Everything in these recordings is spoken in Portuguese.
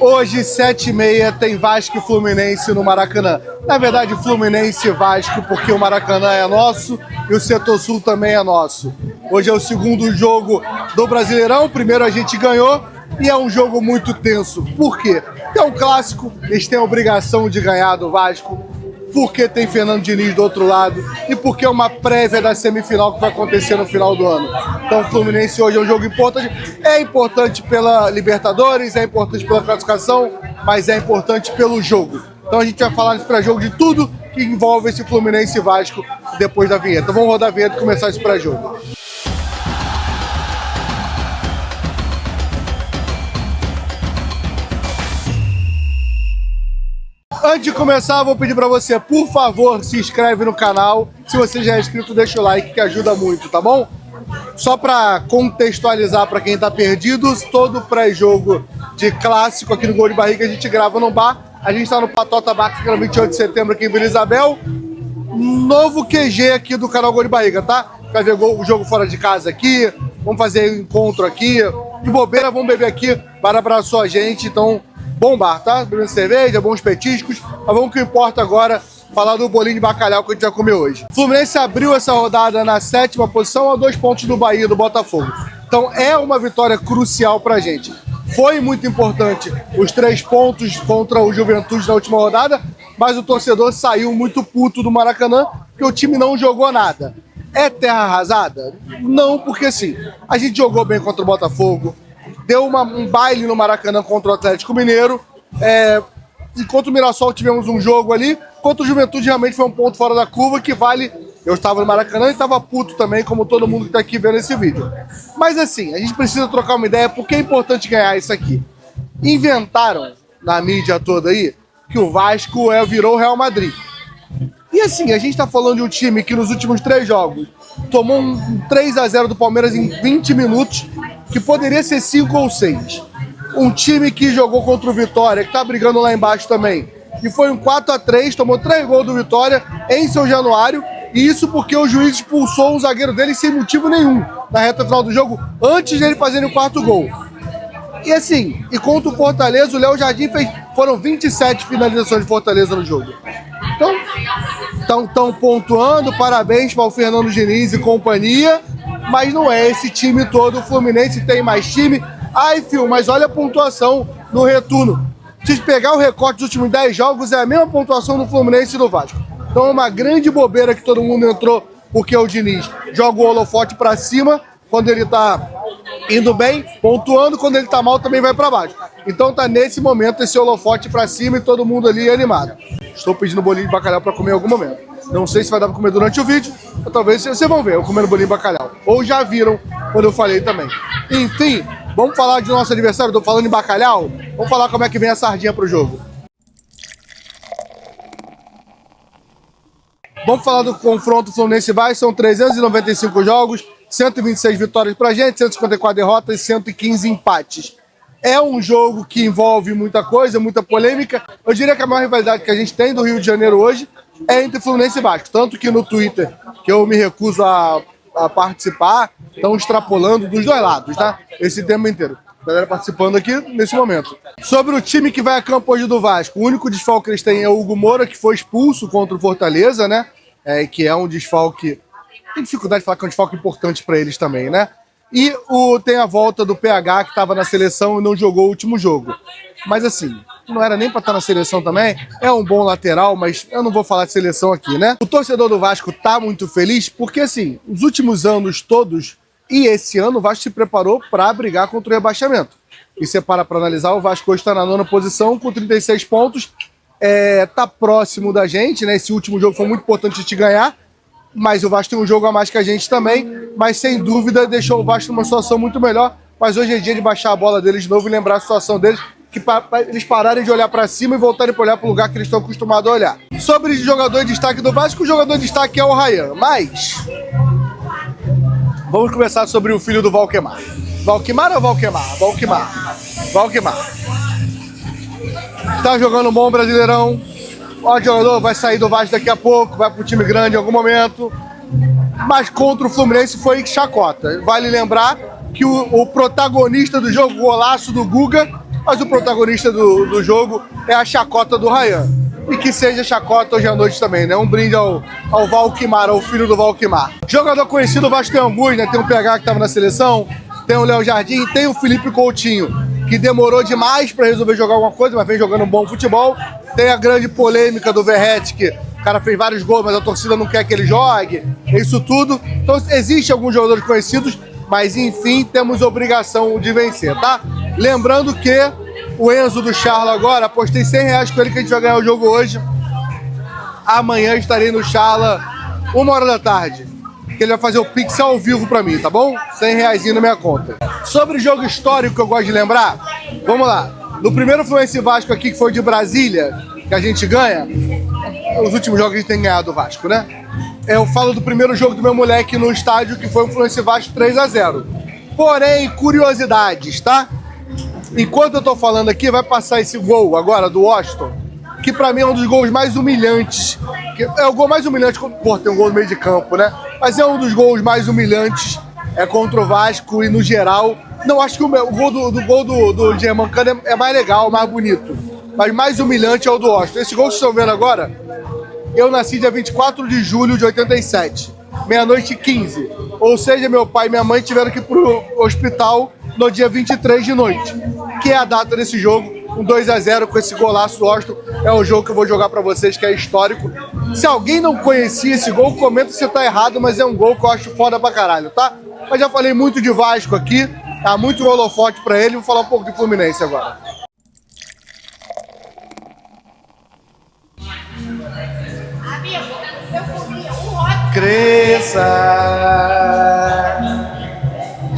Hoje, 7h30, tem Vasco e Fluminense no Maracanã. Na verdade, Fluminense e Vasco, porque o Maracanã é nosso e o Setor Sul também é nosso. Hoje é o segundo jogo do Brasileirão, o primeiro a gente ganhou e é um jogo muito tenso. Por quê? Porque é um clássico, eles têm a obrigação de ganhar do Vasco, porque tem Fernando Diniz do outro lado e porque é uma prévia da semifinal que vai acontecer no final do ano. Então o Fluminense hoje é um jogo importante. É importante pela Libertadores, é importante pela classificação, mas é importante pelo jogo. Então a gente vai falar nesse pré-jogo de tudo que envolve esse Fluminense e Vasco depois da vinheta. Vamos rodar a vinheta e começar esse pré-jogo. Antes de começar, vou pedir para você, por favor, se inscreve no canal. Se você já é inscrito, deixa o like que ajuda muito, tá bom? Só para contextualizar para quem tá perdido, todo pré-jogo de clássico aqui no Gol de Barriga a gente grava no bar. A gente tá no Patota Bar, que fica no 28 de setembro aqui em Vila Isabel. Novo QG aqui do canal Gol de Barriga, tá? Vai ver o jogo fora de casa aqui, vamos fazer encontro aqui. De bobeira, vamos beber aqui, para abraçar a gente, então... Bom bar, tá? Bebendo cerveja, bons petiscos. Mas vamos que importa agora, falar do bolinho de bacalhau que a gente vai comer hoje. O Fluminense abriu essa rodada na 7ª posição, a 2 pontos do Bahia, do Botafogo. Então é uma vitória crucial pra gente. Foi muito importante os 3 pontos contra o Juventude na última rodada, mas o torcedor saiu muito puto do Maracanã, porque o time não jogou nada. É terra arrasada? Não, porque sim. A gente jogou bem contra o Botafogo, deu um baile no Maracanã contra o Atlético Mineiro. Enquanto o Mirassol tivemos um jogo ali, contra o Juventude realmente foi um ponto fora da curva que vale. Eu estava no Maracanã e estava puto também, como todo mundo que está aqui vendo esse vídeo. Mas assim, a gente precisa trocar uma ideia, porque é importante ganhar isso aqui. Inventaram na mídia toda aí que o Vasco virou o Real Madrid. E assim, a gente está falando de um time que nos últimos 3 jogos tomou um 3-0 do Palmeiras em 20 minutos, que poderia ser 5 ou 6. Um time que jogou contra o Vitória, que tá brigando lá embaixo também, e foi um 4-3, tomou 3 gols do Vitória em São Januário, e isso porque o juiz expulsou um zagueiro dele sem motivo nenhum na reta final do jogo, antes dele fazer o 4º gol. E assim, e contra o Fortaleza, o Léo Jardim foram 27 finalizações de Fortaleza no jogo. Então, estão pontuando, parabéns para o Fernando Diniz e companhia, mas não é esse time todo. O Fluminense tem mais time. Ai, filho, mas olha a pontuação no retorno. Se pegar o recorte dos últimos 10 jogos, é a mesma pontuação do Fluminense e do Vasco. Então é uma grande bobeira que todo mundo entrou, porque o Diniz joga o holofote para cima quando ele tá indo bem, pontuando, quando ele tá mal também vai para baixo. Então tá nesse momento esse holofote para cima e todo mundo ali animado. Estou pedindo bolinho de bacalhau para comer em algum momento. Não sei se vai dar para comer durante o vídeo, ou talvez vocês vão ver eu comendo bolinho de bacalhau. Ou já viram quando eu falei também. Enfim, vamos falar de nosso aniversário. Estou falando em bacalhau. Vamos falar como é que vem a sardinha pro jogo. Vamos falar do confronto Fluminense Vasco. São 395 jogos, 126 vitórias pra gente, 154 derrotas e 115 empates. É um jogo que envolve muita coisa, muita polêmica. Eu diria que a maior rivalidade que a gente tem do Rio de Janeiro hoje é entre Fluminense e Vasco. Tanto que no Twitter, que eu me recuso a participar, estão extrapolando dos 2 lados, tá? Esse tema inteiro. A galera participando aqui nesse momento. Sobre o time que vai a campo hoje do Vasco, o único desfalque que eles têm é o Hugo Moura, que foi expulso contra o Fortaleza, né? Que é um desfalque... Tem dificuldade de falar que é um desfalque importante para eles também, né? E tem a volta do PH, que estava na seleção e não jogou o último jogo. Mas assim, não era nem para estar na seleção também. É um bom lateral, mas eu não vou falar de seleção aqui, né? O torcedor do Vasco tá muito feliz porque, assim, os últimos anos todos e esse ano o Vasco se preparou para brigar contra o rebaixamento. E você para analisar, o Vasco hoje está na 9ª posição com 36 pontos. Tá próximo da gente, né? Esse último jogo foi muito importante a gente ganhar. Mas o Vasco tem um jogo a mais que a gente também, mas sem dúvida deixou o Vasco numa situação muito melhor. Mas hoje é dia de baixar a bola deles de novo e lembrar a situação deles, que pra eles pararem de olhar para cima e voltarem para olhar para o lugar que eles estão acostumados a olhar. Sobre o jogador de destaque do Vasco, o jogador de destaque é o Ryan, mas vamos conversar sobre o filho do Valquemar. Valquemar ou Valquemar? Valquemar. Tá jogando um bom Brasileirão. O jogador vai sair do Vasco daqui a pouco, vai para o time grande em algum momento. Mas contra o Fluminense foi chacota. Vale lembrar que o protagonista do jogo, o golaço do Guga, mas o protagonista do jogo é a chacota do Ryan. E que seja chacota hoje à noite também, né? Um brinde ao Valquimar, ao filho do Valquimar. Jogador conhecido, o Vasco tem alguns, né? Tem o PH que estava na seleção, tem o Léo Jardim, tem o Felipe Coutinho, que demorou demais para resolver jogar alguma coisa, mas vem jogando um bom futebol. Tem a grande polêmica do Verratti, que o cara fez vários gols, mas a torcida não quer que ele jogue, isso tudo. Então existe alguns jogadores conhecidos, mas enfim, temos obrigação de vencer, tá? Lembrando que o Enzo do Charla agora, apostei R$100 com ele que a gente vai ganhar o jogo hoje. Amanhã estarei no Charla, 1h da tarde, que ele vai fazer o Pix ao vivo pra mim, tá bom? R$100 na minha conta. Sobre jogo histórico que eu gosto de lembrar, vamos lá. No primeiro Fluminense e Vasco aqui, que foi de Brasília, que a gente ganha, os últimos jogos a gente tem ganhado o Vasco, né? Eu falo do primeiro jogo do meu moleque no estádio, que foi o Fluminense e Vasco 3-0. Porém, curiosidades, tá? Enquanto eu tô falando aqui, vai passar esse gol agora do Washington, que pra mim é um dos gols mais humilhantes. É o gol mais humilhante, pô, tem um gol no meio de campo, né? Mas é um dos gols mais humilhantes contra o Vasco e no geral. Não, acho que o gol do Germancano é mais legal, mais bonito. Mas mais humilhante é o do Washington. Esse gol que vocês estão vendo agora, eu nasci dia 24 de julho de 87, meia-noite e 15. Ou seja, meu pai e minha mãe tiveram que ir pro hospital no dia 23 de noite, que é a data desse jogo, um 2-0 com esse golaço Washington. É o jogo que eu vou jogar pra vocês, que é histórico. Se alguém não conhecia esse gol, comenta se tá errado, mas é um gol que eu acho foda pra caralho, tá? Mas já falei muito de Vasco aqui, tá muito holofote pra ele, vou falar um pouco de Fluminense agora. Cresça,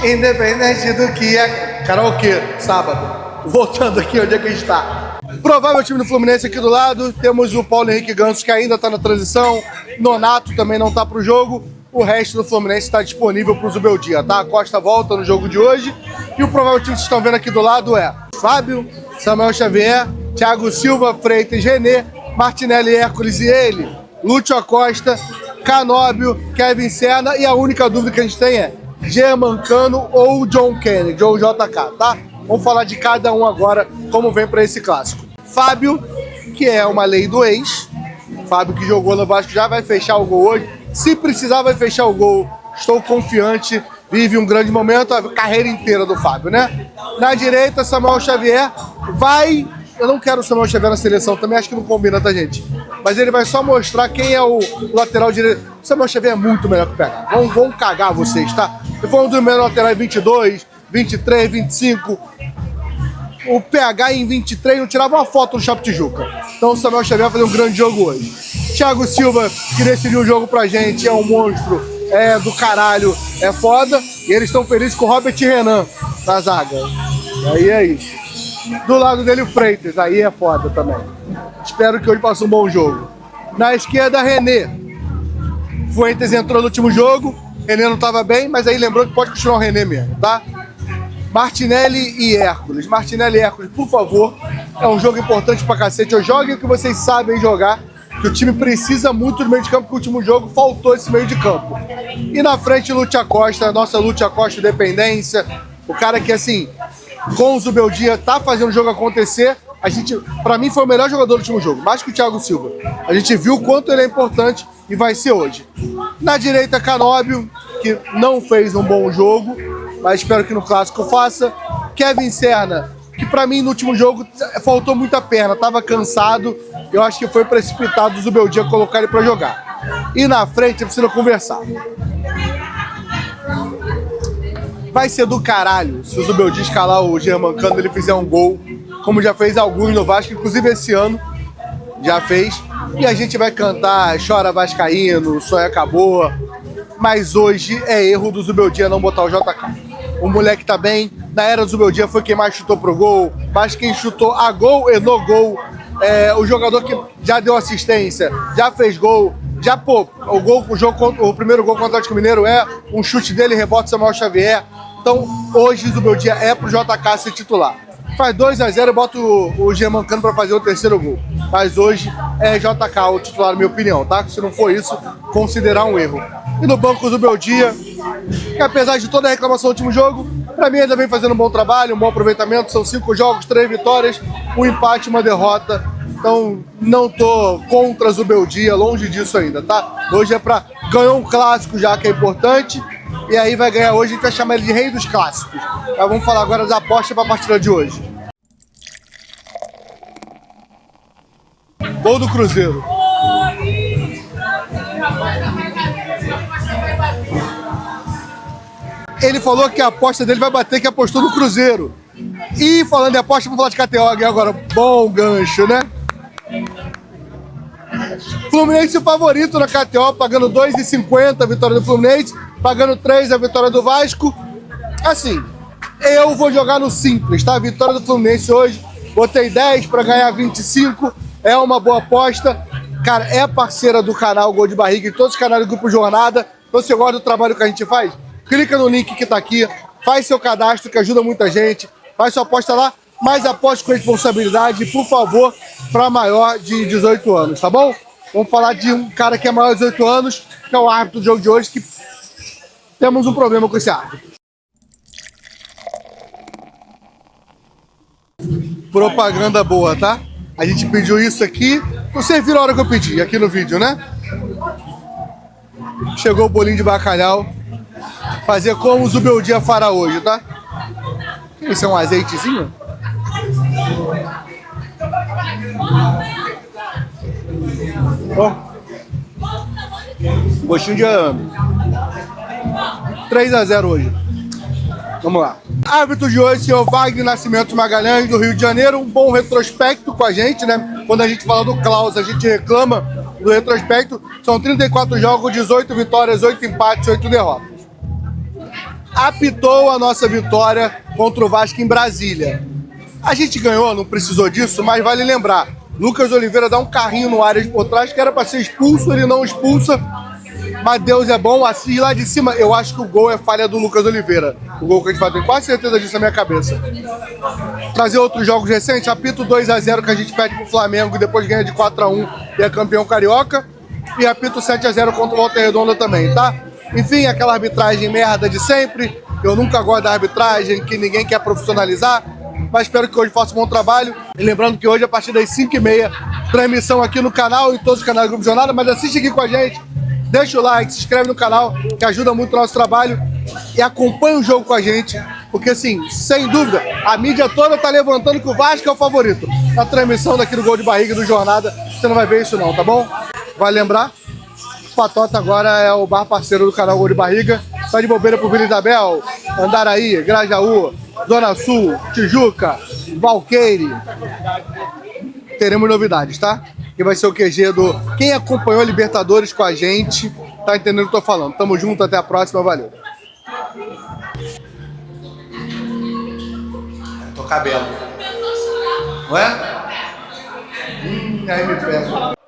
independente do que é. Karaokê, sábado. Voltando aqui, onde é que a gente tá? Provável time do Fluminense aqui do lado. Temos o Paulo Henrique Ganso, que ainda tá na transição. Nonato também não tá pro jogo. O resto do Fluminense está disponível pro Zubeldia, tá? A Costa volta no jogo de hoje. E o provável time que vocês estão vendo aqui do lado é Fábio, Samuel Xavier, Thiago Silva, Freitas, René, Martinelli, Hércules e ele, Lúcio Acosta, Canóbio, Kevin Serna, e a única dúvida que a gente tem é Germancano ou John Kennedy, ou JK, tá? Vamos falar de cada um agora, como vem para esse clássico. Fábio, que é uma lei do ex, Fábio que jogou no Vasco já vai fechar o gol hoje, se precisar vai fechar o gol, estou confiante, vive um grande momento, a carreira inteira do Fábio, né? Na direita, Samuel Xavier vai... Eu não quero o Samuel Xavier na seleção, também acho que não combina, tá, gente? Mas ele vai só mostrar quem é o lateral direito. O Samuel Xavier é muito melhor que o PH. Vão cagar vocês, tá? Ele foi um dos melhores laterais 22, 23, 25. O PH em 23 não tirava uma foto no Chapo Tijuca. Então o Samuel Xavier vai fazer um grande jogo hoje. Thiago Silva, que decidiu o jogo pra gente, é um monstro, é do caralho, é foda. E eles estão felizes com o Robert Renan na zaga. E aí é isso. Do lado dele o Freitas, aí é foda também. Espero que hoje passe um bom jogo. Na esquerda, René. Fuentes entrou no último jogo, René não estava bem, mas aí lembrou que pode continuar o René mesmo, tá? Martinelli e Hércules. Martinelli e Hércules, por favor, é um jogo importante pra cacete. Eu joguem o que vocês sabem jogar, que o time precisa muito do meio de campo, porque o último jogo faltou esse meio de campo. E na frente, Lúcio Acosta, nossa Lúcio Acosta Dependência, o cara que, assim, com o Zubeldia tá fazendo o jogo acontecer. Pra mim foi o melhor jogador do último jogo, mais que o Thiago Silva. A gente viu o quanto ele é importante e vai ser hoje. Na direita, Canóbio, que não fez um bom jogo, mas espero que no clássico faça. Kevin Serna, que pra mim no último jogo faltou muita perna, tava cansado. Eu acho que foi precipitado o Zubeldia colocar ele pra jogar. E na frente precisa conversar. Vai ser do caralho se o Zubeldia escalar o Germancano, ele fizer um gol, como já fez alguns no Vasco, inclusive esse ano já fez. E a gente vai cantar Chora Vascaíno, o sonho acabou. Mas hoje é erro do Zubeldia não botar o JK. O moleque tá bem, na era do Zubeldia foi quem mais chutou pro gol, mas quem chutou a gol e no gol, o jogador que já deu assistência, já fez gol, já, pô, o primeiro gol contra o Atlético Mineiro é um chute dele, rebote Samuel Xavier. Então, hoje o Zubeldia é pro JK ser titular. Faz 2-0 e bota o Germancano pra fazer o terceiro gol. Mas hoje é JK o titular, na minha opinião, tá? Se não for isso, considerar um erro. E no banco o Zubeldia, que apesar de toda a reclamação do último jogo, Pra mim, ainda vem fazendo um bom trabalho, um bom aproveitamento. São 5 jogos, 3 vitórias, um empate e uma derrota. Então, não tô contra a Zubeldia, longe disso ainda, tá? Hoje é pra ganhar um clássico já, que é importante. E aí vai ganhar hoje, a gente vai chamar ele de rei dos clássicos. Então, vamos falar agora das apostas pra partida de hoje. Gol do Cruzeiro. Ele falou que a aposta dele vai bater, que apostou no Cruzeiro. E falando em aposta, vamos falar de KTO agora. Bom gancho, né? Fluminense favorito na KTO, pagando 2,50 a vitória do Fluminense, pagando 3 a vitória do Vasco. Assim, eu vou jogar no simples, tá? A vitória do Fluminense hoje, botei 10 para ganhar 25, é uma boa aposta. Cara, é parceira do canal Gol de Barriga e todos os canais do Grupo Jornada. Então, se você gosta do trabalho que a gente faz, clica no link que tá aqui, faz seu cadastro, que ajuda muita gente, faz sua aposta lá, mas aposte com responsabilidade, por favor, para maior de 18 anos, tá bom? Vamos falar de um cara que é maior de 18 anos, que é o árbitro do jogo de hoje, que temos um problema com esse árbitro. Propaganda boa, tá? A gente pediu isso aqui, vocês viram a hora que eu pedi, aqui no vídeo, né? Chegou o bolinho de bacalhau. Fazer como o Zubeldia fará hoje, tá? Isso é um azeitezinho? Ó. Gostinho de 3-0 hoje. Vamos lá. Árbitro de hoje, senhor Wagner Nascimento Magalhães, do Rio de Janeiro. Um bom retrospecto com a gente, né? Quando a gente fala do Klaus, a gente reclama do retrospecto. São 34 jogos, 18 vitórias, 8 empates, 8 derrotas. Apitou a nossa vitória contra o Vasco em Brasília. A gente ganhou, não precisou disso, mas vale lembrar. Lucas Oliveira dá um carrinho no área por trás, que era para ser expulso, ele não expulsa. Mas Deus é bom, assim lá de cima, eu acho que o gol é falha do Lucas Oliveira. O gol que a gente vai ter quase certeza disso na minha cabeça. Trazer outros jogos recentes, apito 2-0 que a gente perde pro Flamengo e depois ganha de 4-1 e é campeão carioca. E apito 7-0 contra o Volta Redonda também, tá? Enfim, aquela arbitragem merda de sempre. Eu nunca gosto da arbitragem, que ninguém quer profissionalizar. Mas espero que hoje faça um bom trabalho. E lembrando que hoje, a partir das 5h30, transmissão aqui no canal e todos os canais do Grupo Jornada. Mas assiste aqui com a gente, deixa o like, se inscreve no canal, que ajuda muito o nosso trabalho. E acompanha o jogo com a gente. Porque assim, sem dúvida, a mídia toda tá levantando que o Vasco é o favorito. Na transmissão daqui do Gol de Barriga do Jornada, você não vai ver isso não, tá bom? Vai lembrar? Patota agora é o bar parceiro do canal Gol de Barriga. Tá de bobeira pro Vila Isabel, Andaraí, Grajaú, Zona Sul, Tijuca, Valqueire. Teremos novidades, tá? Que vai ser o QG do... Quem acompanhou a Libertadores com a gente, tá entendendo o que eu tô falando. Tamo junto, até a próxima, valeu. Tô cabelo. Não é? Aí me pega.